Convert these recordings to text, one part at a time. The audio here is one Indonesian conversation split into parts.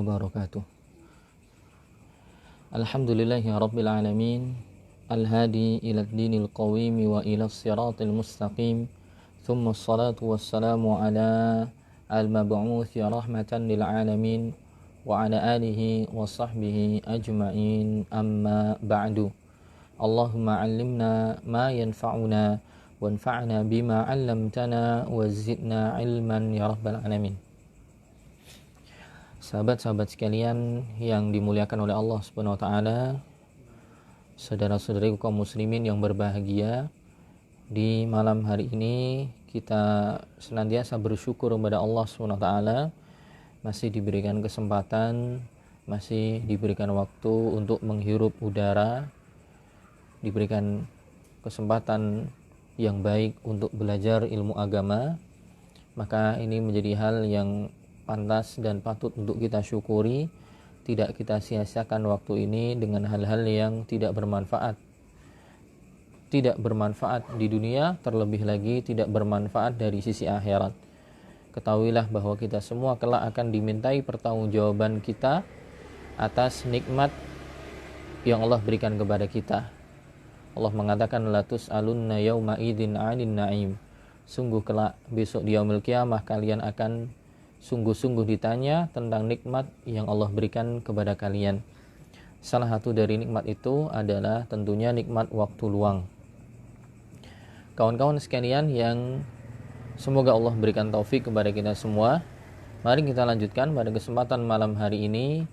wabarakatuh. Alhamdulillahi rabbil alamin, al-hadi ila ad-dinil qawim wa ila as-siratil mustaqim. Thumma as-salatu wassalamu ala al-mab'uuthi rahmatan lil alamin wa ala alihi wa sahbihi ajma'in, amma ba'du. Allahumma 'allimna ma yanfa'una wanfa'na bima 'allamtana wa zidna 'ilman ya rabbal alamin. Sahabat-sahabat sekalian yang dimuliakan oleh Allah Subhanahu wa taala, saudara-saudariku kaum muslimin yang berbahagia, di malam hari ini kita senantiasa bersyukur kepada Allah Subhanahu wa taala masih diberikan kesempatan, masih diberikan waktu untuk menghirup udara, diberikan kesempatan yang baik untuk belajar ilmu agama. Maka ini menjadi hal yang pantas dan patut untuk kita syukuri. Tidak kita sia-siakan waktu ini dengan hal-hal yang tidak bermanfaat. Tidak bermanfaat di dunia, terlebih lagi tidak bermanfaat dari sisi akhirat. Ketahuilah bahwa kita semua kelak akan dimintai pertanggungjawaban kita atas nikmat yang Allah berikan kepada kita. Allah mengatakan la tus'alunna yauma idzin 'anil na'im. Sungguh kelak besok di yaumil qiyamah kalian akan sungguh-sungguh ditanya tentang nikmat yang Allah berikan kepada kalian. Salah satu dari nikmat itu adalah tentunya nikmat waktu luang. Kawan-kawan sekalian yang semoga Allah berikan taufik kepada kita semua, mari kita lanjutkan pada kesempatan malam hari ini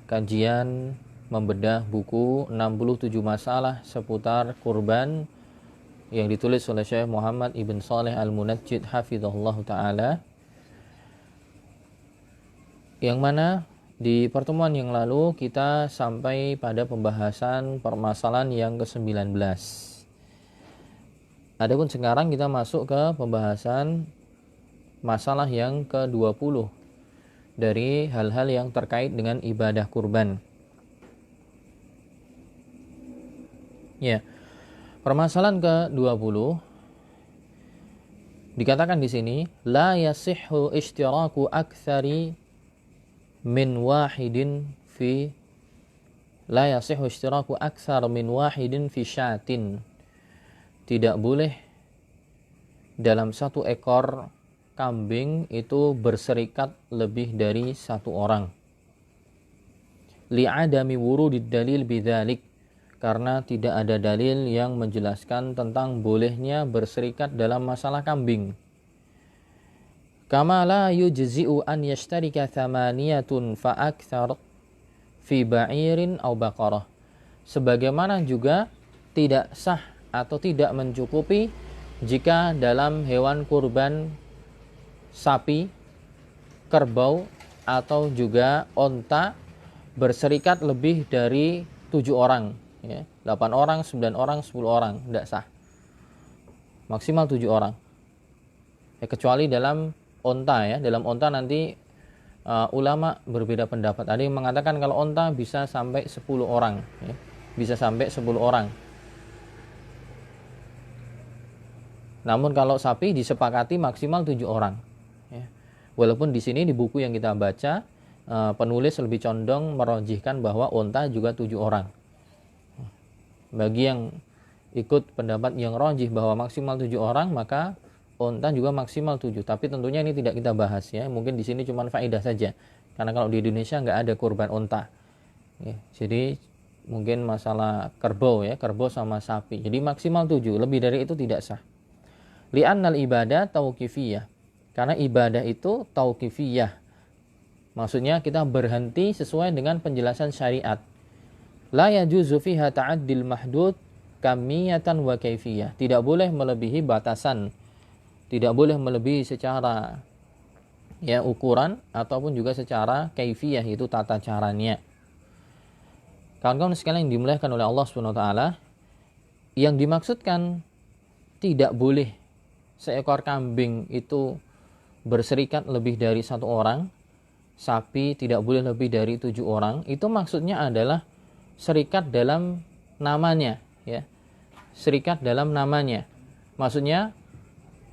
kajian membedah buku 67 masalah seputar kurban yang ditulis oleh Syekh Muhammad Ibn Shalih Al-Munajjid hafizahullah ta'ala, yang mana di pertemuan yang lalu kita sampai pada pembahasan permasalahan yang ke-19. Adapun sekarang kita masuk ke pembahasan masalah yang ke-20 dari hal-hal yang terkait dengan ibadah kurban. Ya, permasalahan ke-20 dikatakan di sini la yasihhu ishtiraku aktsari min wahidin fi la yasihhu ishtiraku aktsar min wahidin fi syatin. Tidak boleh dalam satu ekor kambing itu berserikat lebih dari satu orang. Li'adami wurudid dalil bidzalik, karena tidak ada dalil yang menjelaskan tentang bolehnya berserikat dalam masalah kambing. Kama la yujzi'u an yashtarika thamaniyatun fa akthar fi ba'irin aw baqarah. Sebagaimana juga tidak sah atau tidak mencukupi jika dalam hewan kurban sapi, kerbau atau juga onta berserikat lebih dari 7 orang, ya, 8 orang, 9 orang, 10 orang, tidak sah. Maksimal 7 orang. Ya, kecuali dalam onta, ya. Dalam onta nanti ulama berbeda pendapat. Ada yang mengatakan kalau onta bisa sampai 10 orang, ya. Bisa sampai 10 orang. Namun kalau sapi disepakati maksimal 7 orang, ya. Walaupun di sini di buku yang kita baca penulis lebih condong merojihkan bahwa onta juga 7 orang. Bagi yang ikut pendapat yang rojih bahwa maksimal 7 orang, maka onta juga maksimal 7. Tapi tentunya ini tidak kita bahas, ya. Mungkin di sini cuma faedah saja. Karena kalau di Indonesia nggak ada kurban onta. Ya, jadi mungkin masalah kerbau, ya, kerbau sama sapi. Jadi maksimal 7, lebih dari itu tidak sah. Li'annal ibadah tauqifiyah. Karena ibadah itu tauqifiyah. Maksudnya kita berhenti sesuai dengan penjelasan syariat. La yajuzu fiha ta'addil mahdud kamiyatan wa kaifiyah. Tidak boleh melebihi batasan. Tidak boleh melebihi secara, ya, ukuran ataupun juga secara kaifiyah, itu tata caranya. Kawan-kawan sekalian yang dimuliakan oleh Allah Subhanahu wa taala, yang dimaksudkan tidak boleh seekor kambing itu berserikat lebih dari 1 orang, sapi tidak boleh lebih dari 7 orang, itu maksudnya adalah serikat dalam namanya, ya. Serikat dalam namanya. Maksudnya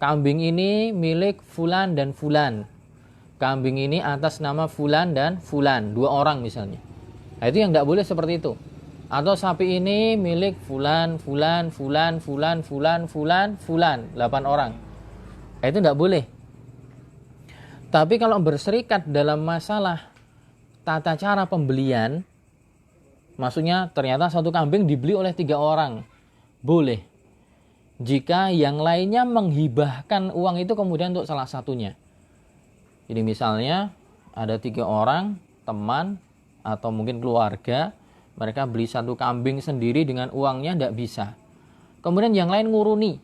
kambing ini milik fulan dan fulan. kambing ini atas nama fulan dan fulan, 2 orang misalnya. Nah, itu yang tidak boleh seperti itu. Atau sapi ini milik fulan, fulan, fulan, fulan, fulan, fulan, fulan, 8 orang. Nah, itu tidak boleh. Tapi kalau berserikat dalam masalah tata cara pembelian, maksudnya ternyata satu kambing dibeli oleh 3 orang, boleh. Jika yang lainnya menghibahkan uang itu kemudian untuk salah satunya. Jadi misalnya ada 3 orang, teman atau mungkin keluarga, mereka beli satu kambing sendiri dengan uangnya, tidak bisa. Kemudian yang lain nguruni,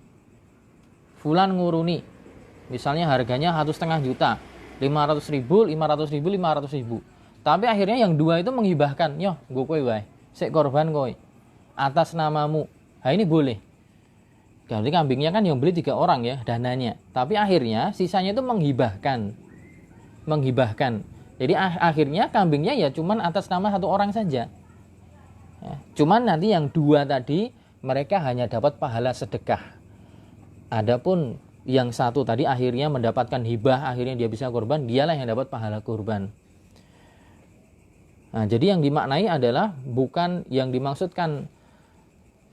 fulan nguruni, misalnya harganya 1,5 juta, 500.000, 500.000, 500.000. Tapi akhirnya yang 2 itu menghibahkan, yo gue kowe wae, sik korban kowe, atas namamu. Nah ini boleh. Jadi kambingnya kan yang beli 3 orang ya dananya, tapi akhirnya sisanya itu menghibahkan. Jadi akhirnya kambingnya ya cuman atas nama 1 orang saja. Ya, cuman nanti yang 2 tadi mereka hanya dapat pahala sedekah. Adapun yang 1 tadi akhirnya mendapatkan hibah, akhirnya dia bisa kurban, dialah yang dapat pahala kurban. Nah, jadi yang dimaknai adalah bukan yang dimaksudkan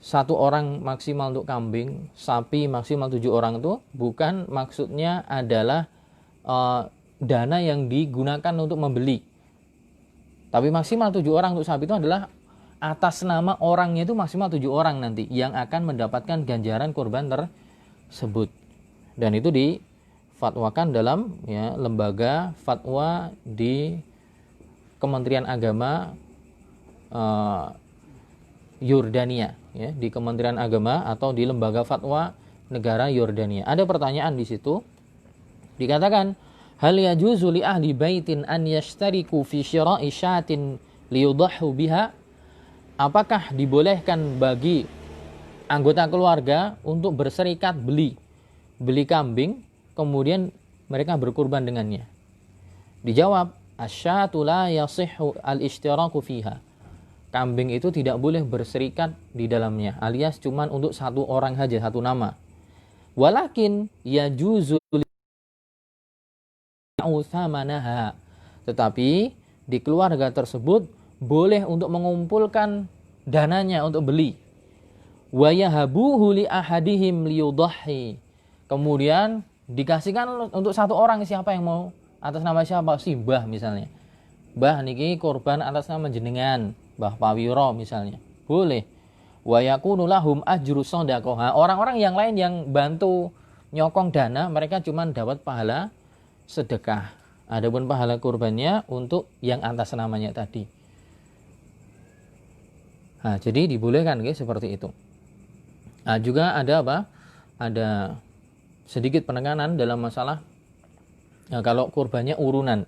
1 orang maksimal untuk kambing, sapi maksimal 7 orang itu bukan maksudnya adalah dana yang digunakan untuk membeli. Tapi maksimal 7 orang untuk sapi itu adalah atas nama orangnya itu maksimal 7 orang nanti yang akan mendapatkan ganjaran kurban tersebut. Dan itu difatwakan dalam ya, lembaga fatwa di Kementerian Agama Yordania, ya, di Kementerian Agama atau di lembaga fatwa negara Yordania. Ada pertanyaan di situ. Dikatakan, hal yajuzu li ahli baitin an yashtariku fi syira'i syatin liyudahhu biha? Apakah dibolehkan bagi anggota keluarga untuk berserikat beli kambing, kemudian mereka berkurban dengannya? Dijawab, asyatu la yasihhu al-ishtiraku fiha. Kambing itu tidak boleh berserikat di dalamnya, alias cuman untuk 1 orang saja, 1 nama. Walakin yajuzu uthamanaha. Tetapi di keluarga tersebut boleh untuk mengumpulkan dananya untuk beli. Wa yahabuhu li ahadihim liyudahhi. Kemudian dikasihkan untuk 1 orang, siapa yang mau, atas nama siapa? Si Mbah misalnya. Mbah niki korban atas nama jenengan, Mbah Pawiro misalnya. Boleh. Wa yakunu lahum ajru shadaqah. Orang-orang yang lain yang bantu nyokong dana, mereka cuma dapat pahala sedekah. Adapun pahala kurbannya untuk yang atas namanya tadi. Nah, jadi dibolehkan guys seperti itu. Nah, juga ada apa? Ada sedikit penekanan dalam masalah kalau kurbannya urunan.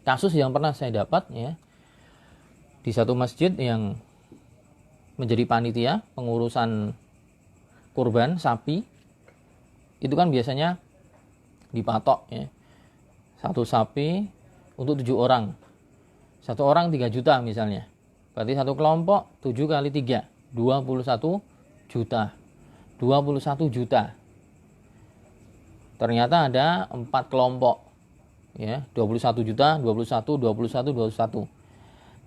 Kasus yang pernah saya dapat ya, di satu masjid yang menjadi panitia pengurusan kurban sapi, itu kan biasanya dipatok ya, 1 sapi untuk 7 orang, 1 orang 3 juta misalnya. Berarti 1 kelompok 7 kali 3 21 juta. 21 juta. Ternyata ada 4 kelompok ya, 21 juta, 21, 21, 21.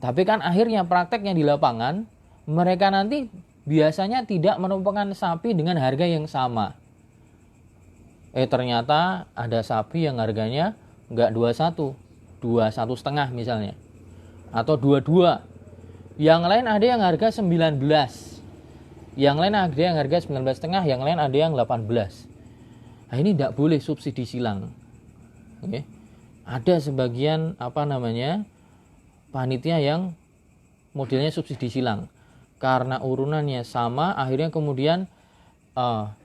Tapi kan akhirnya prakteknya di lapangan, mereka nanti biasanya tidak menumpangkan sapi dengan harga yang sama. Ternyata ada sapi yang harganya enggak 21, 21,5 misalnya. Atau 22. Yang lain ada yang harga 19. Yang lain ada yang harga 19,5, yang lain ada yang 18. Nah, ini tidak boleh subsidi silang. Oke. Ada sebagian panitia yang modelnya subsidi silang. Karena urunannya sama, akhirnya kemudian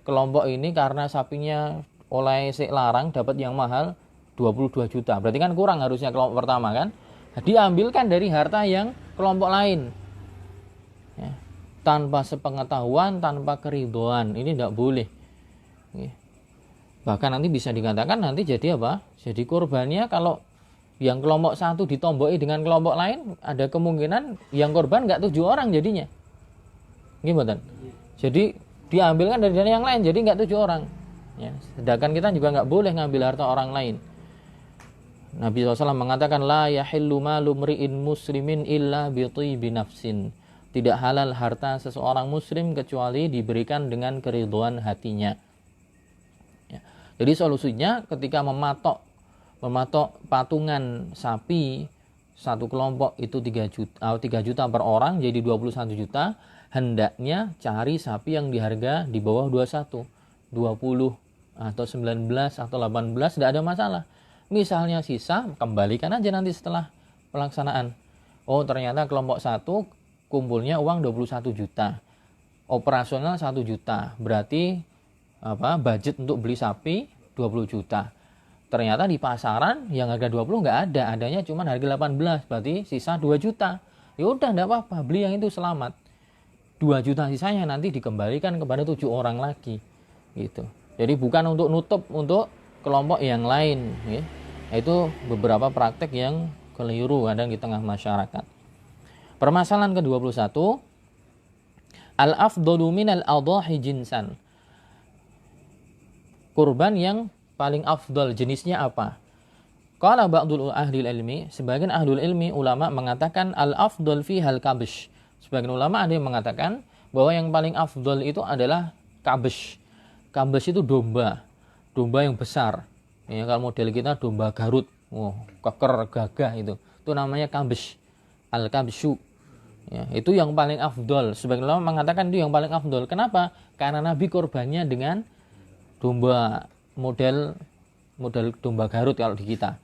kelompok ini karena sapinya oleh sik larang dapat yang mahal 22 juta. Berarti kan kurang harusnya kelompok pertama kan? Diambilkan dari harta yang kelompok lain. Ya. Tanpa sepengetahuan, tanpa keridhaan, ini tidak boleh. Ya. Bahkan nanti bisa dikatakan nanti jadi apa? Jadi korbannya kalau yang kelompok 1 ditomboki dengan kelompok lain, ada kemungkinan yang korban nggak 7 orang jadinya. Gimana? Jadi diambilkan dari dana yang lain, jadi nggak 7 orang. Ya. Sedangkan kita juga nggak boleh ngambil harta orang lain. Nabi SAW mengatakan la yahillu malu mri'in muslimin illa bi thayyibi nafsin. Tidak halal harta seseorang muslim kecuali diberikan dengan keridhaan hatinya. Ya. Jadi solusinya ketika mematok patungan sapi satu kelompok itu 3 juta per orang, jadi 21 juta, hendaknya cari sapi yang diharga di bawah 21, 20 atau 19 atau 18, tidak ada masalah. Misalnya sisa, kembalikan aja nanti setelah pelaksanaan. Oh, ternyata kelompok 1 kumpulnya uang 21 juta. Operasional 1 juta. Berarti budget untuk beli sapi 20 juta. Ternyata di pasaran yang harga 20 nggak ada, adanya cuma harga 18, berarti sisa 2 juta. Ya udah enggak apa-apa, beli yang itu selamat. 2 juta sisanya nanti dikembalikan kepada 7 orang lagi. Gitu. Jadi bukan untuk nutup untuk kelompok yang lain, ya. Itu beberapa praktek yang keliru kadang di tengah masyarakat. Permasalahan ke-21, al-afdalu minal adhahi jinsan. Kurban yang paling afdal jenisnya apa? Qala ba'dul ahli ilmi, sebagian ahlul ilmi ulama mengatakan al-afdal fihal kabsh. Sebagian ulama ada yang mengatakan bahwa yang paling afdal itu adalah kabsh. Kabsh itu domba yang besar. Ya, kalau model kita domba Garut, keker gagah itu namanya kabsh. Al-kabshu. Ya, itu yang paling afdal. Sebagian ulama mengatakan itu yang paling afdal. Kenapa? Karena Nabi korbannya dengan domba model domba Garut kalau di kita.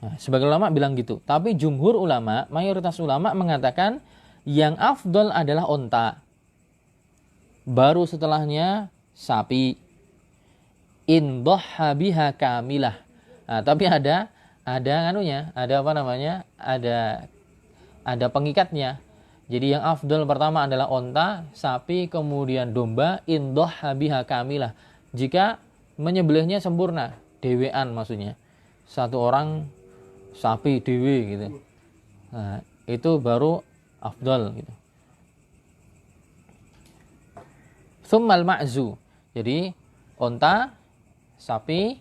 Nah, sebagian ulama bilang gitu. Tapi jumhur ulama, mayoritas ulama mengatakan yang afdal adalah onta. Baru setelahnya sapi. In dhahha biha kamilah. Nah, tapi ada pengikatnya. Jadi yang afdal pertama adalah onta, sapi, kemudian domba, in dhahha biha kamilah. Jika menyembelihnya sempurna, dewean maksudnya. Satu orang sapi dewe gitu. Nah, itu baru afdal gitu. Tsummal ma'zu. Jadi onta, sapi,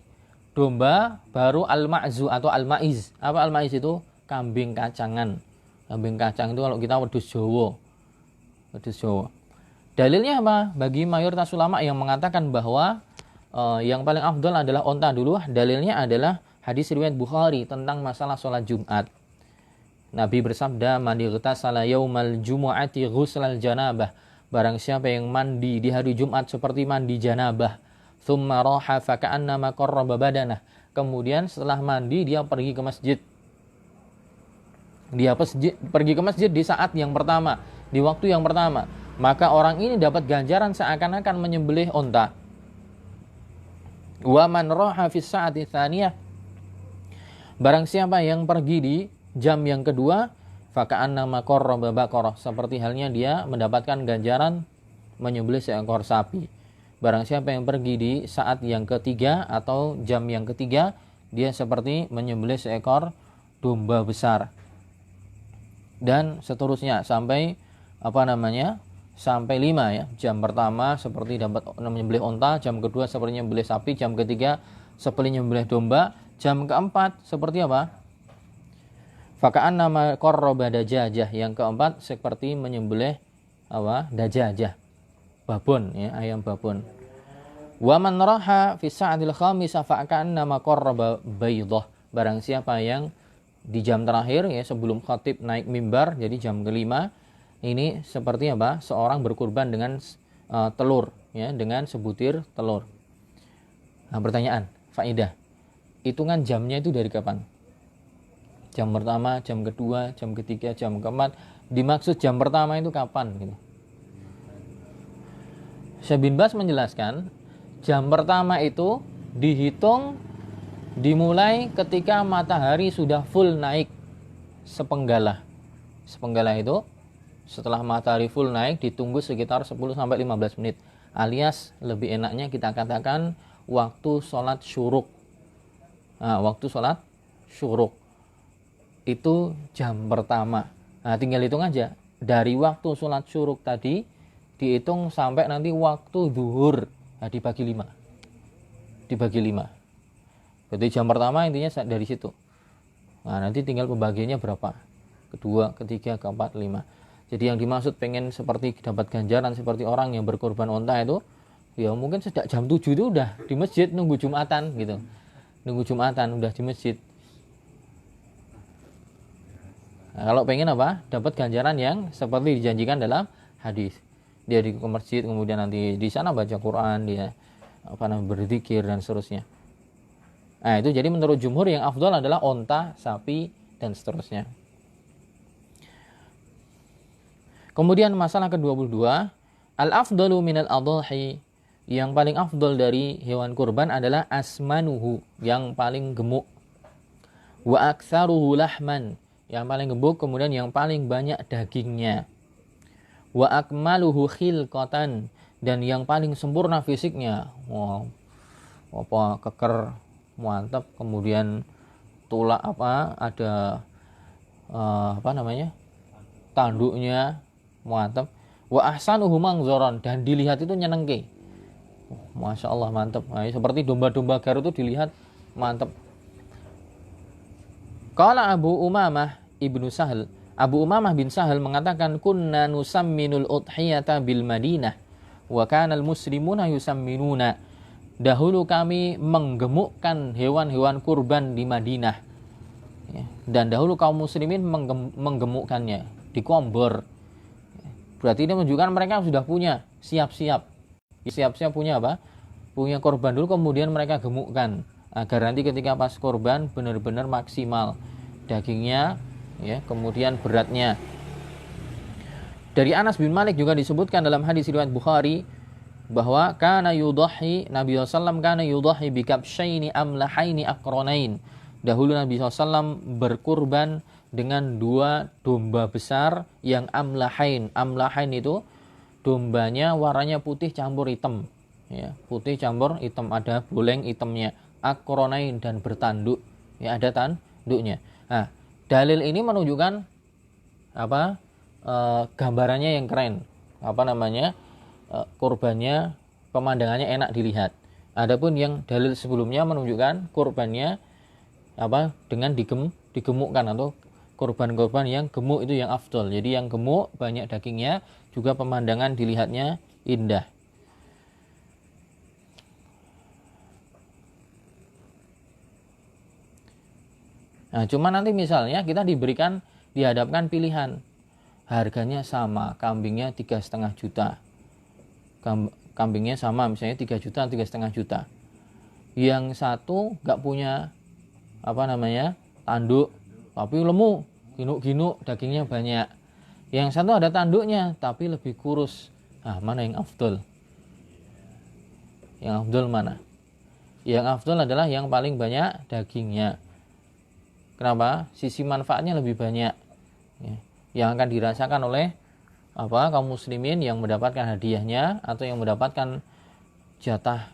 domba, baru al-ma'zu atau al-ma'iz. Apa al-ma'iz itu? Kambing kacangan. Kambing kacang itu kalau kita wedhus Jawa. Dalilnya apa? Bagi mayoritas ulama yang mengatakan bahwa yang paling afdal adalah onta dulu. Dalilnya adalah hadis riwayat Bukhari tentang masalah sholat Jumat. Nabi bersabda, "Man ightasala yaumal jumu'ati ghuslal janabah." Barang siapa yang mandi di hari Jumat seperti mandi janabah, tsumma raha fa ka'annama qarraba badanah. Kemudian setelah mandi dia pergi ke masjid. Pergi ke masjid di saat yang pertama, di waktu yang pertama, maka orang ini dapat ganjaran seakan-akan menyembelih onta. Wa man raha fi sa'ati tsaniyah, barang siapa yang pergi di jam yang kedua, faka'annama qarraba baqarah, seperti halnya dia mendapatkan ganjaran menyembelih seekor sapi. Barang siapa yang pergi di saat yang ketiga atau jam yang ketiga, dia seperti menyembelih seekor domba besar. Dan seterusnya sampai sampai 5 ya. Jam pertama seperti dapat menyembelih onta, jam kedua seperti menyembelih sapi, jam ketiga seperti menyembelih domba, jam keempat seperti apa? Faka'annama qarraba dajajah, yang keempat seperti menyembelih dajajah. Babon ya, ayam babon. Wa man raha fi sa'atil khamisah faka'annama qarraba baydah. Barang siapa yang di jam terakhir ya sebelum khatib naik mimbar, jadi jam kelima, ini seperti seorang berkurban dengan telur ya, dengan sebutir telur. Nah, pertanyaan, faedah. Hitungan jamnya itu dari kapan? Jam pertama, jam kedua, jam ketiga, jam keempat. Dimaksud jam pertama itu kapan gitu. Syekh bin Baz menjelaskan, jam pertama itu dihitung dimulai ketika matahari sudah full naik sepenggalah. Sepenggalah itu setelah matahari full naik ditunggu sekitar 10-15 menit. Alias lebih enaknya kita katakan waktu sholat syuruk. Nah, waktu sholat syuruk itu jam pertama. Nah, tinggal hitung aja. Dari waktu sholat syuruk tadi dihitung sampai nanti waktu zuhur. Nah, dibagi 5. Berarti jam pertama intinya dari situ. Nah, nanti tinggal pembagiannya berapa, kedua, ketiga, keempat, lima. Jadi yang dimaksud pengen seperti dapat ganjaran seperti orang yang berkorban onta itu, ya mungkin sejak jam 7 itu udah di masjid nunggu Jumatan gitu. Nunggu Jumatan udah di masjid. Nah, kalau pengen apa? Dapat ganjaran yang seperti dijanjikan dalam hadis. Dia di masjid, kemudian nanti di sana baca Quran, dia berzikir dan seterusnya. Nah, itu jadi menurut jumhur yang afdal adalah onta, sapi dan seterusnya. Kemudian masalah ke-22, al-afdalu minal adhahi, yang paling afdal dari hewan kurban adalah asmanuhu, yang paling gemuk. Wa aktsaruhu lahman, yang paling gemuk, kemudian yang paling banyak dagingnya. Wa akmaluhu khilqatan, dan yang paling sempurna fisiknya. Wow, keker mantap, kemudian tulak ada tanduknya mantap. Wa ahsanuhu mangzoron, dan dilihat itu nyenengke. Masya Allah mantap. Nah, seperti domba-domba Garut itu dilihat mantap. Qala Abu Umamah ibnu Sahal, Abu Umamah bin Sahal mengatakan, kunna nusamminul udhiyata bil Madinah wa kana al muslimuna yusamminuna. Dahulu kami menggemukkan hewan-hewan kurban di Madinah. Dan dahulu kaum muslimin menggemukkannya, dikombor. Berarti ini menunjukkan mereka sudah punya, siap-siap punya apa? Punya korban dulu, kemudian mereka gemukkan agar nanti ketika pas korban benar-benar maksimal dagingnya, ya, kemudian beratnya. Dari Anas bin Malik juga disebutkan dalam hadis riwayat Bukhari bahwa kana yudahi, Nabi SAW kana yudahi bikabsyaini amlahaini aqronain. Dahulu Nabi SAW berkurban dengan 2 domba besar yang amlahain. Amlahain itu dombanya warnanya putih campur hitam, ya, putih campur hitam, ada boleng hitamnya. Aqronain, dan bertanduk, ya, ada tanduknya. Nah, dalil ini menunjukkan gambarannya yang keren, kurbannya, pemandangannya enak dilihat. Adapun yang dalil sebelumnya menunjukkan kurbannya dengan digemukkan, atau korban-korban yang gemuk itu yang afdol. Jadi yang gemuk, banyak dagingnya, juga pemandangan dilihatnya indah. Nah, cuma nanti misalnya kita dihadapkan pilihan, harganya sama, kambingnya 3,5 juta. Kambingnya sama, misalnya 3 juta, 3,5 juta. Yang satu nggak punya tanduk, tapi lemu, ginuk-ginuk, dagingnya banyak. Yang satu ada tanduknya, tapi lebih kurus. Nah, mana yang afdol? Yang afdol mana? Yang afdol adalah yang paling banyak dagingnya. Kenapa? Sisi manfaatnya lebih banyak, ya, yang akan dirasakan oleh kaum muslimin yang mendapatkan hadiahnya atau yang mendapatkan jatah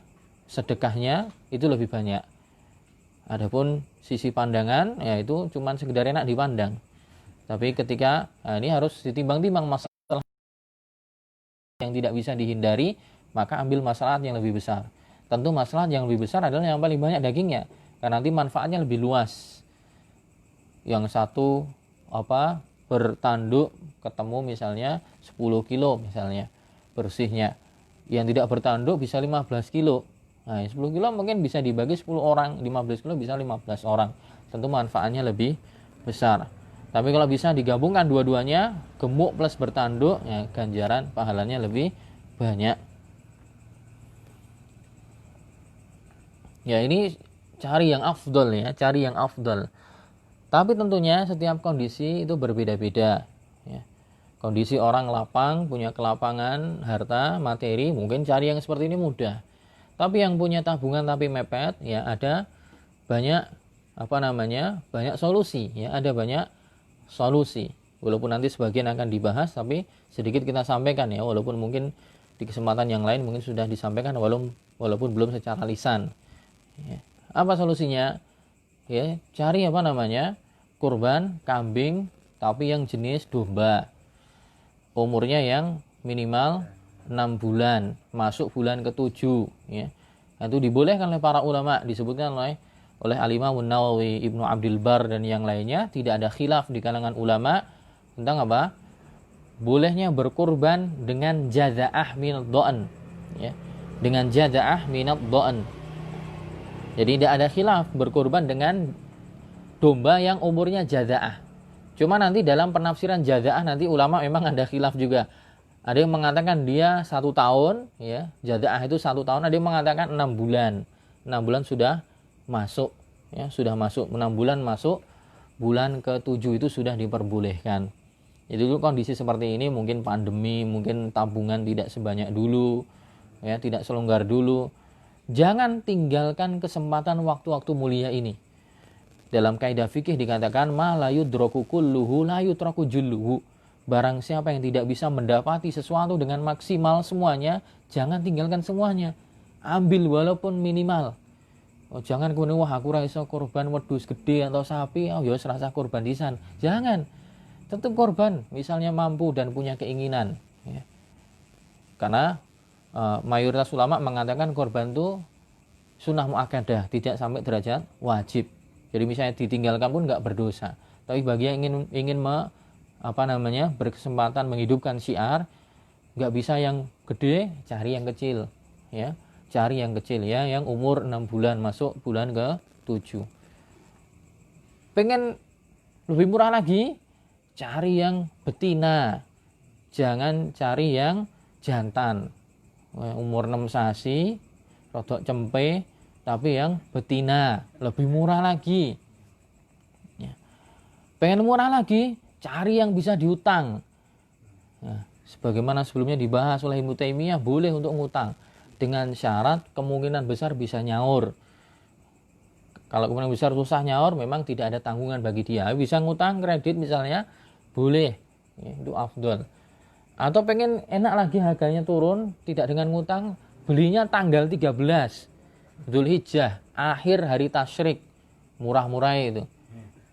sedekahnya itu lebih banyak. Adapun sisi pandangan, ya itu cuma sekedar enak dipandang. Tapi ketika ini harus ditimbang-timbang masalah yang tidak bisa dihindari, maka ambil masalah yang lebih besar. Tentu masalah yang lebih besar adalah yang paling banyak dagingnya, karena nanti manfaatnya lebih luas. Yang satu bertanduk ketemu misalnya 10 kilo misalnya bersihnya. Yang tidak bertanduk bisa 15 kilo. Nah, 10 kilo mungkin bisa dibagi 10 orang, 15 kilo bisa 15 orang. Tentu manfaatnya lebih besar. Tapi kalau bisa digabungkan dua-duanya, gemuk plus bertanduk, ya, ganjaran pahalanya lebih banyak. Ya, ini cari yang afdol, ya, cari yang afdol. Tapi tentunya setiap kondisi itu berbeda-beda, ya. Kondisi orang lapang, punya kelapangan, harta, materi, mungkin cari yang seperti ini mudah. Tapi yang punya tabungan tapi mepet, ya ada banyak banyak solusi, ya, ada banyak solusi. Walaupun nanti sebagian akan dibahas, tapi sedikit kita sampaikan, ya, walaupun mungkin di kesempatan yang lain mungkin sudah disampaikan walaupun belum secara lisan. Ya. Apa solusinya? Ya, cari kurban kambing tapi yang jenis domba, umurnya yang minimal 6 bulan, masuk bulan ke-7, ya. Itu dibolehkan oleh para ulama, disebutkan oleh oleh Al-Imam Nawawi, Ibnu Abdul Bar dan yang lainnya, tidak ada khilaf di kalangan ulama tentang apa? Bolehnya berkurban dengan jaza'ah minad dha'n, ya. Dengan jaza'ah minad dha'n. Jadi tidak ada khilaf berkurban dengan domba yang umurnya jaza'ah. Cuma nanti dalam penafsiran jaza'ah nanti ulama memang ada khilaf juga. Ada yang mengatakan dia 1 tahun, ya, jaza'ah itu 1 tahun. Ada yang mengatakan 6 bulan. 6 bulan sudah masuk, ya, sudah masuk 6 bulan masuk, bulan ke-7 itu sudah diperbolehkan. Jadi dulu kondisi seperti ini, mungkin pandemi, mungkin tabungan tidak sebanyak dulu, ya, tidak selonggar dulu. Jangan tinggalkan kesempatan waktu-waktu mulia ini. Dalam kaidah fikih dikatakan ma la yudraku kulluhu la yutraku julluhu. Barang siapa yang tidak bisa mendapati sesuatu dengan maksimal semuanya, jangan tinggalkan semuanya. Ambil walaupun minimal. Oh, jangan kemudian wah aku ora iso korban wedhus gede atau sapi, oh ya serasa korban disan. Jangan. Tetap korban, misalnya mampu dan punya keinginan, ya. Karena mayoritas ulama mengatakan korban itu sunnah muakkadah, tidak sampai derajat wajib. Jadi misalnya ditinggalkan pun nggak berdosa. Tapi bagi yang ingin berkesempatan menghidupkan syiar, nggak bisa yang gede, cari yang kecil, ya. Cari yang kecil, ya, yang umur 6 bulan masuk bulan ke-7. Pengen lebih murah lagi, cari yang betina, jangan cari yang jantan. Umur 6 sasi, rodok cempe, tapi yang betina, lebih murah lagi. Ya. Pengen murah lagi, cari yang bisa diutang. Nah, sebagaimana sebelumnya dibahas oleh Ibnu Taimiyah, boleh untuk ngutang dengan syarat kemungkinan besar bisa nyaur. Kalau kemungkinan besar susah nyaur, memang tidak ada tanggungan bagi dia. Bisa ngutang kredit misalnya, boleh, ya, itu afdol. Atau pengen enak lagi harganya turun, tidak dengan ngutang, belinya tanggal 13 Dzulhijjah, akhir hari tasyrik, murah-murah itu.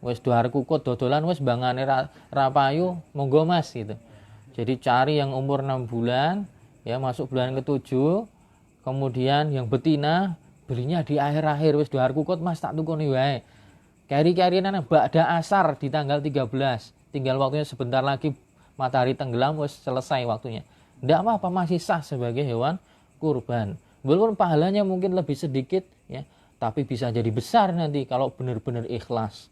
Wes dohar kukut dodolan wes bangane rapayu, monggo Mas gitu. Jadi cari yang umur 6 bulan, ya, masuk bulan ke-7, kemudian yang betina belinya di akhir-akhir, wes dohar kukut Mas tak tukoni wae. Kari-karinan ba'da asar di tanggal 13. Tinggal waktunya sebentar lagi matahari tenggelam, wes selesai waktunya. Tidak apa-apa, masih sah sebagai hewan kurban. Walaupun pahalanya mungkin lebih sedikit, ya, tapi bisa jadi besar nanti kalau benar-benar ikhlas.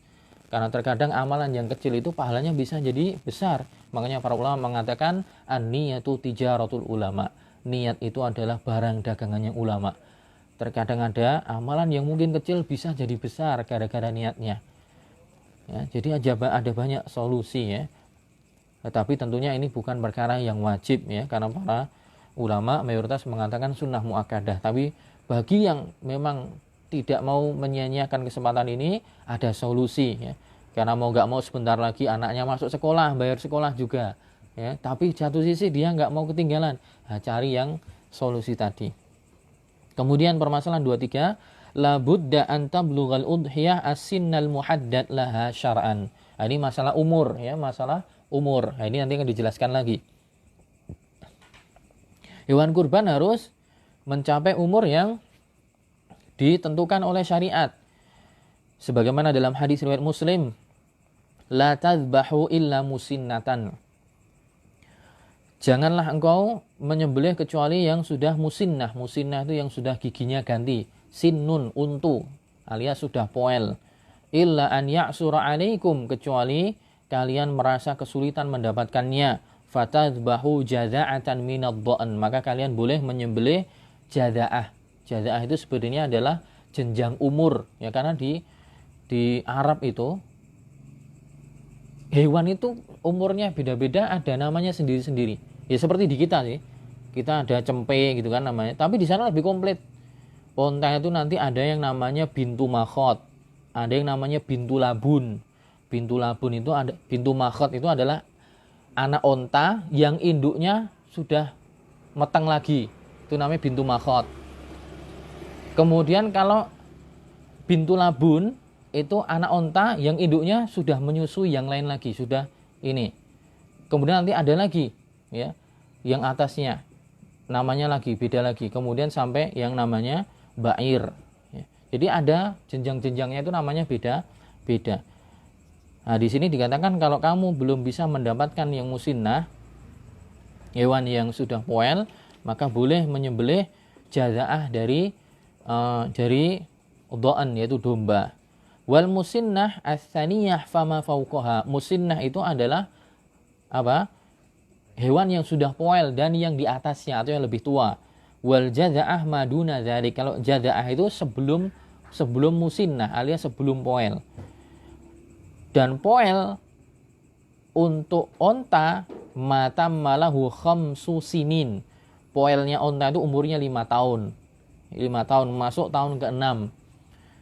Karena terkadang amalan yang kecil itu pahalanya bisa jadi besar. Makanya para ulama mengatakan an-niyatu tijaratul ulama. Niat itu adalah barang dagangannya ulama. Terkadang ada amalan yang mungkin kecil bisa jadi besar gara-gara niatnya. Ya, jadi ada banyak solusi, ya. Tetapi tentunya ini bukan perkara yang wajib, ya, karena para ulama mayoritas mengatakan sunnah muakkadah. Tapi bagi yang memang tidak mau menyia-nyiakan kesempatan ini, ada solusi, ya. Karena mau nggak mau sebentar lagi anaknya masuk sekolah, bayar sekolah juga, ya. Tapi satu sisi dia nggak mau ketinggalan, nah, cari yang solusi tadi. Kemudian permasalahan 23, la budda an tablughal udhiyah as-sinnal muhaddad laha syar'an. Nah, ini masalah umur, ya, masalah umur. Nah, ini nanti akan dijelaskan lagi. Hewan kurban harus mencapai umur yang ditentukan oleh syariat. Sebagaimana dalam hadis riwayat Muslim, la tadhbahu illa musinnatan. Janganlah engkau menyembelih kecuali yang sudah musinnah. Musinnah itu yang sudah giginya ganti. Sinnun, untu, alias sudah poel. Illa an ya'sura alaikum, kecuali kalian merasa kesulitan mendapatkannya. Fatadhbahu jaza'atan minad dha'n, maka kalian boleh menyembelih jaza'ah. Jaza'ah itu sebenarnya adalah jenjang umur, ya, karena di Arab itu hewan itu umurnya beda-beda, ada namanya sendiri-sendiri. Ya seperti di kita sih. Kita ada cempe gitu kan namanya, tapi di sana lebih komplit. Onta itu nanti ada yang namanya bintu makhot, ada yang namanya bintu labun. Bintu labun itu ada, bintu makhot itu adalah anak onta yang induknya sudah meteng lagi. Itu namanya bintu makhot. Kemudian kalau bintu labun itu anak onta yang induknya sudah menyusui yang lain lagi, sudah ini. Kemudian nanti ada lagi, ya, yang atasnya namanya lagi beda lagi. Kemudian sampai yang namanya ba'ir. Ya. Jadi ada jenjang-jenjangnya, itu namanya beda-beda. Nah, di sini dikatakan kalau kamu belum bisa mendapatkan yang musinnah, hewan yang sudah poel, maka boleh menyembelih jazaah dari udha'an, yaitu domba. Wal musinnah ats-tsaniyah fama fauqaha. Musinnah itu adalah apa? Hewan yang sudah poel dan yang di atasnya atau yang lebih tua. Wal jazaah maduna dzalik. Kalau jazaah itu sebelum musinnah alias sebelum poel. Dan poel untuk onta matam malahu khamsu sinin. Poelnya onta itu umurnya 5 tahun. 5 tahun masuk tahun ke-6.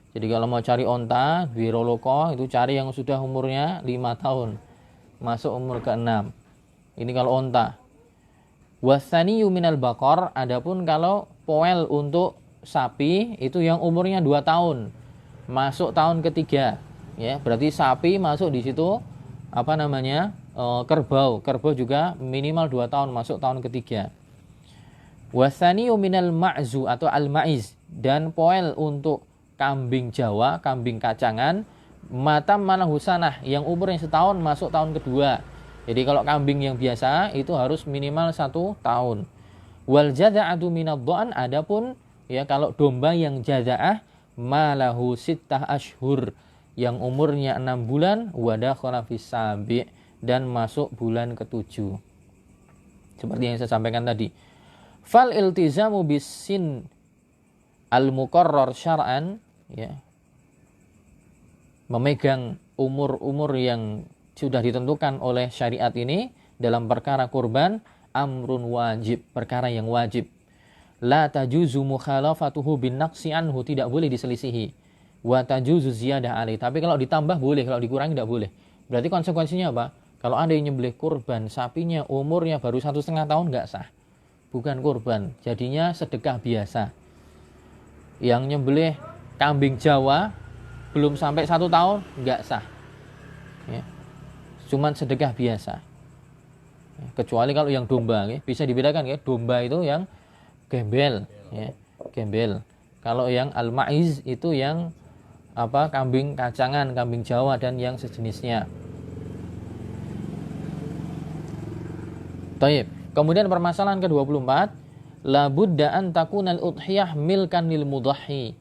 Jadi kalau mau cari onta wiroloko itu cari yang sudah umurnya 5 tahun. Masuk umur ke-6. Ini kalau onta. Wasaniyu minal baqar, adapun kalau poel untuk sapi itu yang umurnya 2 tahun. Masuk tahun ketiga. Ya, berarti sapi masuk di situ kerbau. Kerbau juga minimal 2 tahun, masuk tahun ketiga. Wasaniyu minal ma'zu atau al-ma'iz, dan poel untuk kambing Jawa, kambing kacangan, matam malahu sanah, yang umurnya setahun masuk tahun kedua. Jadi kalau kambing yang biasa itu harus minimal 1 tahun. Wal jaza'atu minad dha'an, adapun ya kalau domba yang jazaah malahu sittah ashhur, yang umurnya 6 bulan, wadakhala fis sabi', dan masuk bulan ke-7. Seperti yang saya sampaikan tadi. Fal iltizamu bisin al-muqarrar syar'an, ya. Memegang umur-umur yang sudah ditentukan oleh syariat ini dalam perkara kurban, amrun wajib, perkara yang wajib. La tajuzu mukhalafatuhu bin naqsi anhu, tidak boleh diselisihi. Wa tajuzu ziyadah alih, tapi kalau ditambah boleh, kalau dikurangi tidak boleh. Berarti konsekuensinya apa? Kalau ada yang nyembelih kurban, sapinya umurnya baru 1,5 tahun, nggak sah. Bukan kurban, jadinya sedekah biasa. Yang nyembelih kambing Jawa belum sampai 1 tahun, nggak sah. Ya. Cuman sedekah biasa. Ya. Kecuali kalau yang domba, ya. Bisa dibedakan ya, domba itu yang gembel, ya. Gembel. Kalau yang al-ma'iz itu yang kambing kacangan, kambing Jawa dan yang sejenisnya. Taib. Kemudian permasalahan ke-24, la budda an takunal udhiyah milkan lil mudahhi.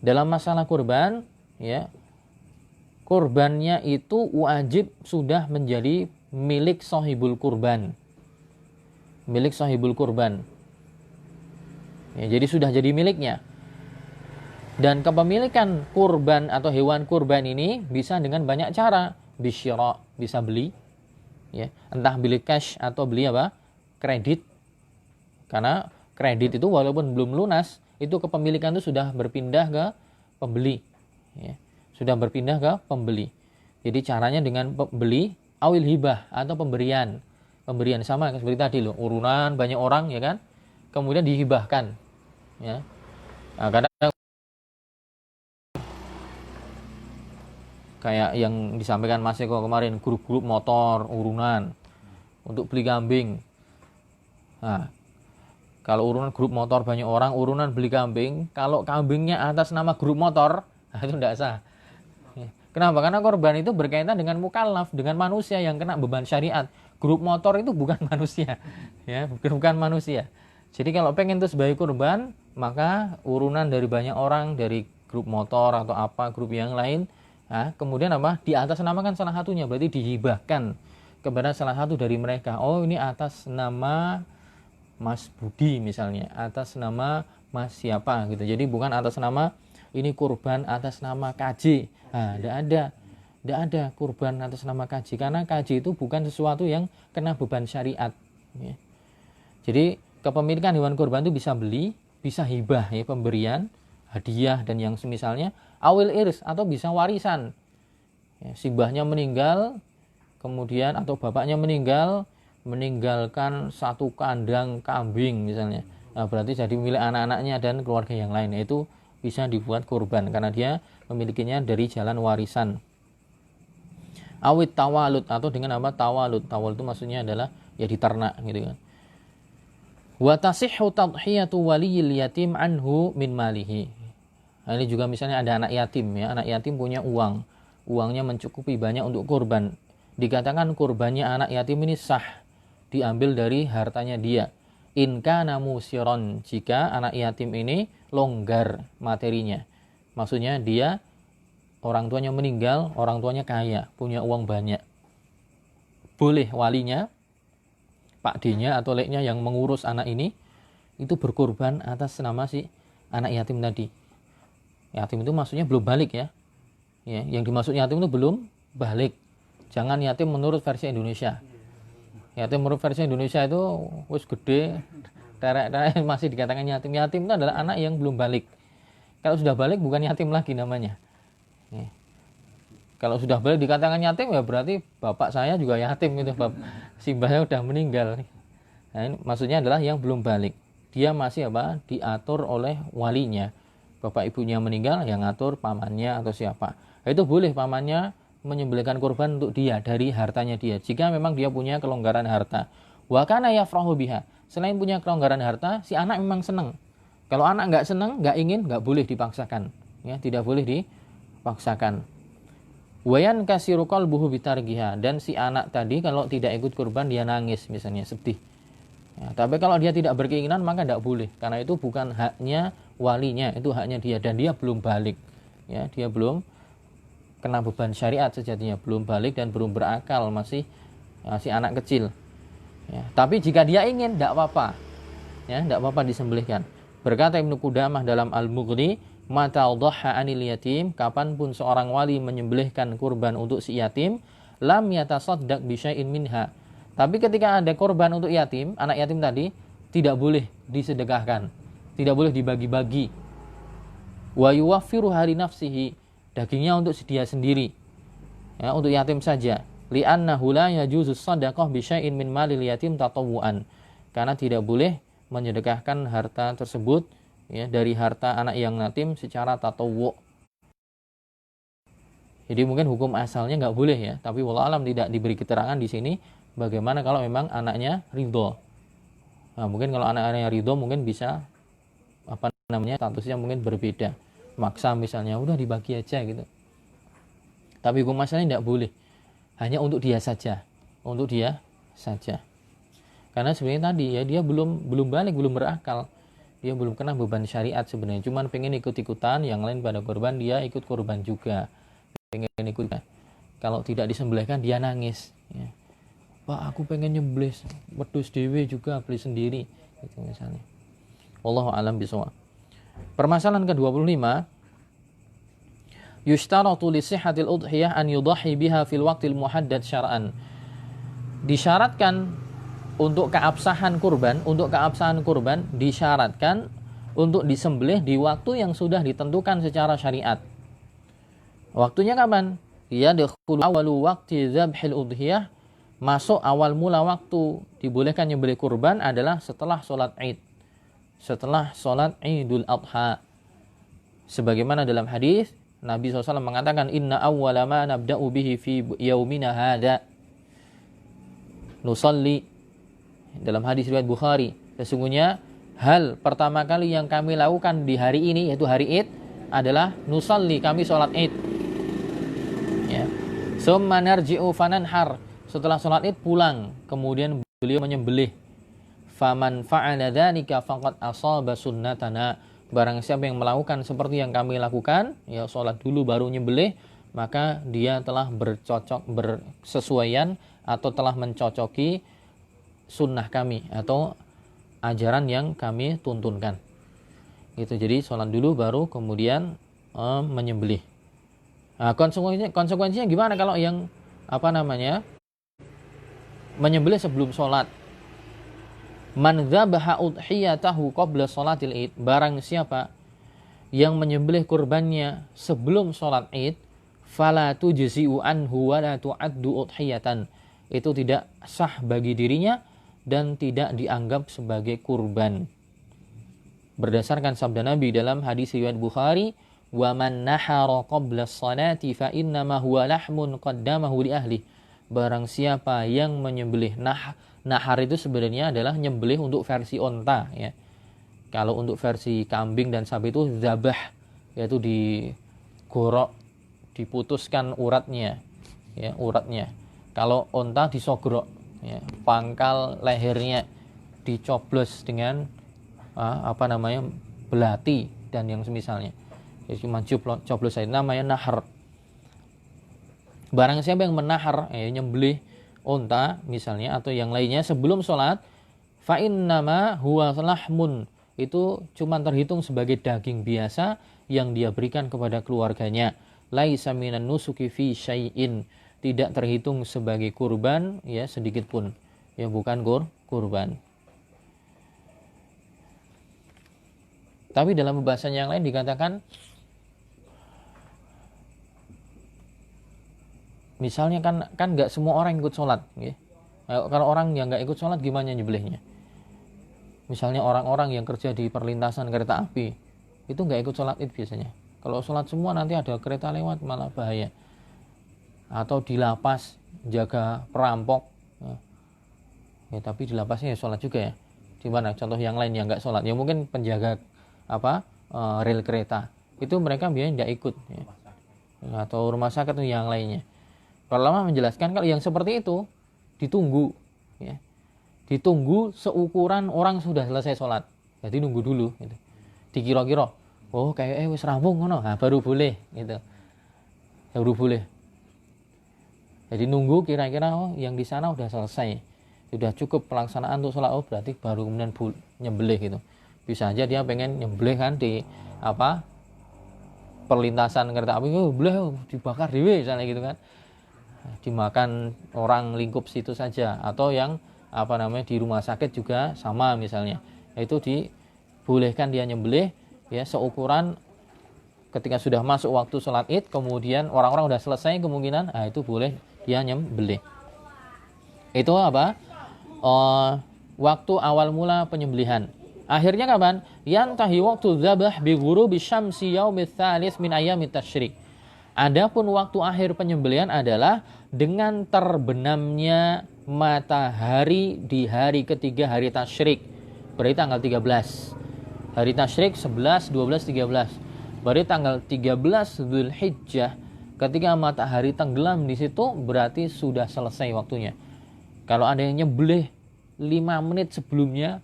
Dalam masalah kurban, ya, kurbannya itu wajib sudah menjadi milik sahibul kurban. Milik sahibul kurban. Ya, jadi sudah jadi miliknya. Dan kepemilikan kurban atau hewan kurban ini bisa dengan banyak cara. Bisyira, bisa beli, ya, entah beli cash atau beli kredit. Karena kredit itu walaupun belum lunas, itu kepemilikan itu sudah berpindah ke pembeli, ya. Sudah berpindah ke pembeli. Jadi caranya dengan pembeli, awil hibah atau pemberian. Pemberian sama seperti tadi loh, urunan banyak orang, ya kan? Kemudian dihibahkan, ya. Nah, kadang kayak yang disampaikan Mas Eko kemarin, grup-grup motor urunan untuk beli kambing. Nah, kalau urunan grup motor banyak orang, urunan beli kambing, kalau kambingnya atas nama grup motor, itu tidak sah. Kenapa? Karena korban itu berkaitan dengan mukallaf, dengan manusia yang kena beban syariat. Grup motor itu bukan manusia, ya, bukan manusia. Jadi kalau pengen itu sebagai kurban, maka urunan dari banyak orang, dari grup motor atau grup yang lain, nah, kemudian di atas namakan salah satunya, berarti dihibahkan kepada salah satu dari mereka. Oh, ini atas nama Mas Budi misalnya, atas nama Mas siapa gitu. Jadi bukan atas nama ini kurban atas nama KJ. Nah, tidak ada kurban atas nama KJ, karena KJ itu bukan sesuatu yang kena beban syariat, ya. Jadi kepemilikan hewan kurban itu bisa beli, bisa hibah, ya, pemberian, hadiah dan yang semisalnya, awil irs atau bisa warisan. Ya, si mbahnya meninggal, kemudian atau bapaknya meninggalkan 1 kandang kambing misalnya. Nah, berarti jadi milik anak-anaknya dan keluarga yang lain. Itu bisa dibuat kurban karena dia memilikinya dari jalan warisan. Awit tawalud atau dengan tawalud. Tawalud itu maksudnya adalah ya diternak gitu kan. Wa tasihhu tadhiyatu waliyil yatim anhu min malihi. Nah, ini juga misalnya ada anak yatim ya, anak yatim punya uang, uangnya mencukupi banyak untuk kurban. Dikatakan kurbannya anak yatim ini sah, diambil dari hartanya dia. In kana musiron, jika anak yatim ini longgar materinya. Maksudnya dia orang tuanya meninggal, orang tuanya kaya, punya uang banyak. Boleh walinya, Pak D-nya atau leknya yang mengurus anak ini itu berkorban atas nama si anak yatim tadi. Yatim itu maksudnya belum balik ya. Ya, yang dimaksud yatim itu belum balik. Jangan yatim menurut versi Indonesia. Yatim menurut versi Indonesia itu wis gede, terek-terek masih dikatakan yatim. Yatim itu adalah anak yang belum balik. Kalau sudah balik bukan yatim lagi namanya. Ya. Kalau sudah balik dikatakan yatim ya berarti bapak saya juga yatim gitu. Si mbahnya udah meninggal. Nah, ini maksudnya adalah yang belum balik. Dia masih diatur oleh walinya. Bapak ibunya meninggal, yang ngatur pamannya atau siapa. Itu boleh pamannya menyembelihkan kurban untuk dia dari hartanya dia. Jika memang dia punya kelonggaran harta. Wa kana yafrahu biha. Selain punya kelonggaran harta, si anak memang senang. Kalau anak nggak senang, nggak ingin, nggak boleh dipaksakan. Ya, tidak boleh dipaksakan. Wayan kasiru qalbuhu bitargiha. Dan si anak tadi kalau tidak ikut kurban dia nangis misalnya, sedih. Ya, tapi kalau dia tidak berkeinginan maka tidak boleh, karena itu bukan haknya walinya, itu haknya dia dan dia belum balik. Ya, dia belum kena beban syariat sejatinya, belum balik dan belum berakal, masih anak kecil. Ya, tapi jika dia ingin, tidak apa-apa. Ya, tidak apa-apa disembelihkan. Berkata Ibnu Qudamah dalam Al-Mughni, mata dhaha anil yatim, kapanpun seorang wali menyembelihkan kurban untuk si yatim, lam yatasaddaq bi syai'in minha. Tapi ketika ada korban untuk yatim, anak yatim tadi, tidak boleh disedekahkan. Tidak boleh dibagi-bagi. Wa yuwaffiru hari nafsihi. Dagingnya untuk dia sendiri. Ya, untuk yatim saja. Li'annahu la yajuzu sadaqah bi syai'in min malil yatim tatawuan. Karena tidak boleh menyedekahkan harta tersebut ya, dari harta anak yang yatim secara tatawwu. Jadi mungkin hukum asalnya nggak boleh ya. Tapi wallahu alam tidak diberi keterangan di sini. Bagaimana kalau memang anaknya ridho? Nah, mungkin kalau anak-anaknya ridho mungkin bisa statusnya mungkin berbeda. Maksa misalnya udah dibagi aja gitu. Tapi hukum asalnya tidak boleh. Hanya untuk dia saja. Untuk dia saja. Karena sebenarnya tadi ya dia belum balik, belum berakal. Dia belum kena beban syariat sebenarnya. Cuman pengen ikut-ikutan, yang lain pada korban dia ikut korban juga. Pengen ikut. Kalau tidak disembelihkan dia nangis ya. Pak, aku pengen nyembelih wedhus dhewe juga, beli sendiri gitu misalnya. Wallahu a'lam bishawab. Permasalahan ke-25, yushtaratu li sihhatil udhiyah an yudhi biha fil waqtil muhaddad syar'an. Disyaratkan untuk keabsahan kurban disyaratkan untuk disembelih di waktu yang sudah ditentukan secara syariat. Waktunya kapan? Yadkhulu awwalu waqti dzabhil udhiyah. Masuk awal mula waktu dibolehkan nyembelih kurban adalah setelah sholat Id. Setelah sholat Idul Adha. Sebagaimana dalam hadis Nabi SAW mengatakan, inna awwala ma nabda'u bihi fi yaumina hada nusalli. Dalam hadis riwayat Bukhari, sesungguhnya hal pertama kali yang kami lakukan di hari ini, yaitu hari Id, adalah nusalli, kami sholat Id. Ya. Summa narji'u fananhar. Setelah sholat Id pulang, kemudian beliau menyembelih. Faman fa'ala dzalika faqad asaba sunnatana. Barang siapa yang melakukan seperti yang kami lakukan, ya sholat dulu baru nyembelih, maka dia telah bersesuaian atau telah mencocoki sunnah kami atau ajaran yang kami tuntunkan. Gitu. Jadi sholat dulu baru kemudian menyembelih. Nah, konsekuensinya gimana kalau yang menyembelih sebelum sholat? Man dzabaha udhiyatahu qabla sholatil Id. Barang siapa yang menyembelih kurbannya sebelum sholat Id, fala tujzi'u anhu wa la tu'addu udhiyatan. Itu tidak sah bagi dirinya dan tidak dianggap sebagai kurban. Berdasarkan sabda Nabi dalam hadis riwayat Bukhari, wa man nahara qabla sholati fa innama huwa lahmun qaddamahu li ahli. Barang siapa yang menyembelih, nahar itu sebenarnya adalah nyembelih untuk versi onta ya. Kalau untuk versi kambing dan sapi itu zabah. yaitu digorok, diputuskan uratnya, ya, uratnya. Kalau unta disogrok, ya, pangkal lehernya dicoblos dengan belati dan yang semisalnya. Jadi cuma coblos saja, namanya nahar. Barang siapa yang menahar, nyembelih unta misalnya atau yang lainnya sebelum sholat, fa innama huwa lahmun, itu cuma terhitung sebagai daging biasa yang dia berikan kepada keluarganya. Laisa minan nusuki fi syai'in, tidak terhitung sebagai kurban, ya, sedikit pun, ya, bukan kurban. Tapi dalam pembahasan yang lain dikatakan, misalnya kan nggak semua orang ikut sholat, ya. Kalau orang yang nggak ikut sholat gimana nyembelihnya? Misalnya orang-orang yang kerja di perlintasan kereta api itu nggak ikut sholat id biasanya. Kalau sholat semua nanti ada kereta lewat malah bahaya. Atau di lapas jaga perampok, ya, tapi di lapasnya ya sholat juga, ya. Di mana contoh yang lain yang nggak sholat, ya mungkin penjaga rel kereta itu mereka biasanya nggak ikut, ya. Atau rumah sakit atau yang lainnya. Para ulama menjelaskan kalau yang seperti itu ditunggu, ya, ditunggu seukuran orang sudah selesai sholat, jadi nunggu dulu, gitu. Dikira-kira, oh kayak wis rampung ngono, baru boleh, gitu, baru boleh. Jadi nunggu kira-kira yang di sana udah selesai, sudah cukup pelaksanaan untuk sholat, berarti baru kemudian nyembelih, gitu. Bisa aja dia pengen nyembelih kan di perlintasan kereta api, boleh dibakar dewe misalnya, gitu kan, dimakan orang lingkup situ saja. Atau yang di rumah sakit juga sama misalnya, itu dibolehkan dia nyembelih, ya, seukuran ketika sudah masuk waktu sholat id, kemudian orang-orang udah selesai kemungkinan, itu boleh dia nyembelih. Itu waktu awal mula penyembelihan. Akhirnya kapan? Yantahi waktu dzabh bi ghurubi syamsi yaumits tsalits min ayyamit tasyrik. Adapun waktu akhir penyembelihan adalah dengan terbenamnya matahari di hari ketiga hari tasyrik. Berarti tanggal 13. Hari tasyrik 11, 12, 13. Berarti tanggal 13 Dzulhijjah, ketika matahari tenggelam di situ berarti sudah selesai waktunya. Kalau ada yang nyembelih 5 menit sebelumnya,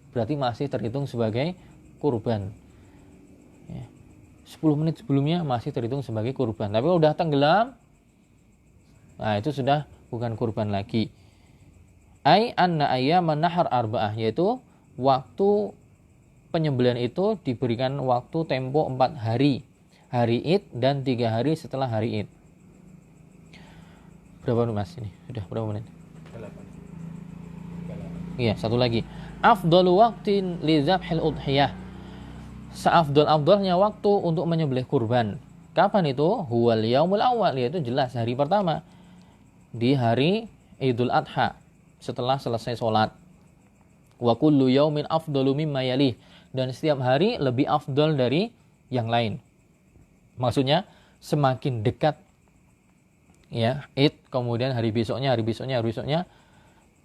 berarti masih terhitung sebagai kurban, ya. 10 menit sebelumnya masih terhitung sebagai kurban. Tapi kalau udah tenggelam, nah itu sudah bukan kurban lagi. Ai anna ayyaman nahar arba'ah, yaitu waktu penyembelihan itu diberikan waktu tempo 4 hari. Hari Id dan 3 hari setelah hari Id. Berapa menit Mas ini? Sudah berapa menit? 8. Iya, satu lagi. Afdalu waqtin li dzabhil udhiyah. Seafdal-afdalnya waktu untuk menyembelih kurban. Kapan itu? Huwal yaumul awal, yaitu jelas hari pertama. Di hari Idul Adha, setelah selesai sholat. Wa kullu yaumin afdalu mimma yalih. Dan setiap hari lebih afdal dari yang lain. Maksudnya semakin dekat, ya, Id, kemudian hari besoknya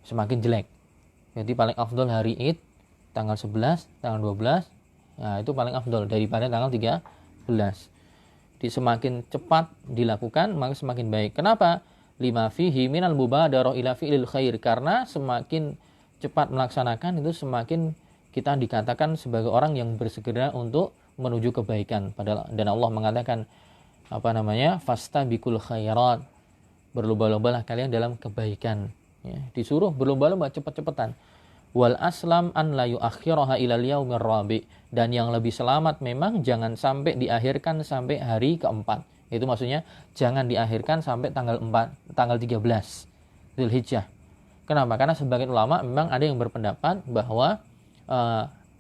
semakin jelek. Jadi paling afdal hari Id, tanggal 11, tanggal 12, nah itu paling afdal daripada tanggal 13. Di semakin cepat dilakukan, maka semakin baik. Kenapa? Lima fihi minal mubadarah ila fi'lil khair. Karena semakin cepat melaksanakan, itu semakin kita dikatakan sebagai orang yang bersegera untuk menuju kebaikan. Dan Allah mengatakan, fastabiqul khairat. Berlomba-lombalah kalian dalam kebaikan. Ya, disuruh berlomba-lomba cepat-cepatan. Wal aslam an la yuakhiraha ilal yaumir rabi. Dan yang lebih selamat memang jangan sampai diakhirkan sampai hari keempat. Itu maksudnya jangan diakhirkan sampai tanggal 13 Dzulhijjah. Kenapa? Karena sebagian ulama memang ada yang berpendapat bahwa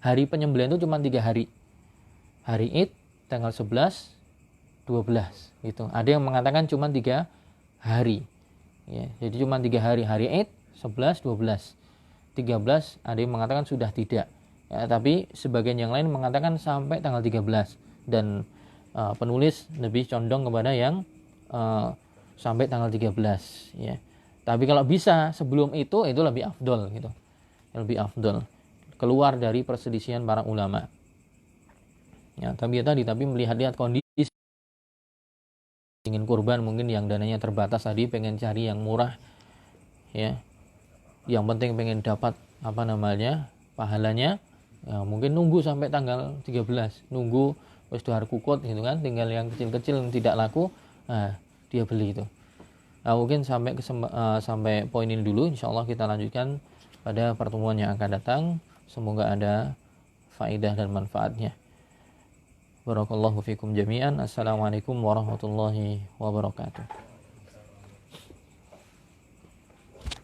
hari penyembelihan itu cuma 3 hari. Hari Id tanggal 11, 12 gitu. Ada yang mengatakan cuma 3 hari. Ya, jadi cuma 3 hari, hari Id, 11, 12, 13, ada yang mengatakan sudah tidak, ya, tapi sebagian yang lain mengatakan sampai tanggal 13. Dan penulis lebih condong kepada yang sampai tanggal 13, ya. Tapi kalau bisa sebelum itu lebih afdol gitu. Lebih afdol. Keluar dari perselisihan para ulama. Ya, tapi melihat-lihat kondisi, ingin kurban mungkin yang dananya terbatas tadi, pengen cari yang murah, ya, yang penting pengen dapat pahalanya, ya, mungkin nunggu sampai tanggal 13, nunggu wis dahar kukut gitu kan, tinggal yang kecil-kecil yang tidak laku, nah dia beli itu. Nah, mungkin sampai poin ini dulu, insyaallah kita lanjutkan pada pertemuan yang akan datang. Semoga ada faedah dan manfaatnya. Barakallahu fikum jami'an. Assalamualaikum warahmatullahi wabarakatuh.